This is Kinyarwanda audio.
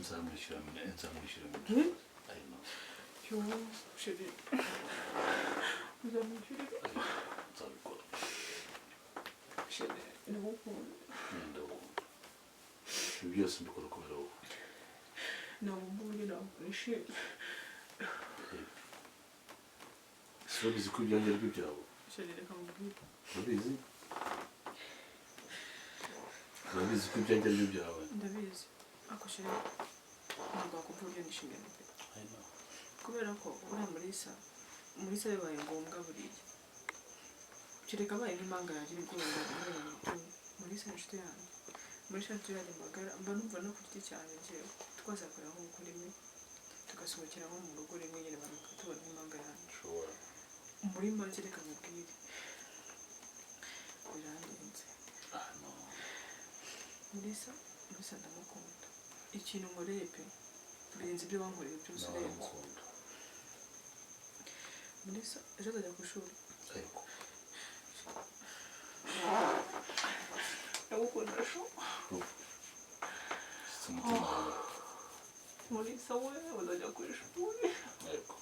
nzamwishyura Hmm? I know. Yo, chérie. Nzamwishyurira. Nzabikora. Chérie, ndagukunda. Ndagukunda. Ibi byose mbikora kubera wowe. Ntabwo mbonye nakwishimye. Si urabizi ko ibyanjye ari byo byawe? Chérie, reka mubwire. Urabizi? Urabizi ko ibyanjye ari byo byawe? Ndabizi. Ako chérie, ntabwo wakumva uburyo nishimye pe. I know. Kubera ko uriya Mulisa bibaye ngombwa buriya. Kereka abaye nk'impanga yagira ubwoba Mulisa ni inshuti yanjye. Mulisa ni inshuti yanjye magara, mba numva no ku giti cyanjye njyewe twazakorera nk'uko rimwe tugasohokera nko mu rugo rimwe nyine bakatubona nk'impanga yanjye. Ushobora. Muri make reka mubwire birandenze. Ah no. Mulisa ndamukunda. Ikintu nkoreye pe birenze ibyo wankoreye byose urenze. Ndamukunda. Mulisa ejo azajya ku ishuri. Ariko. Ndagukunda sho. Umutima wawe. Mulisa we uzajya ku ishuri. Ariko.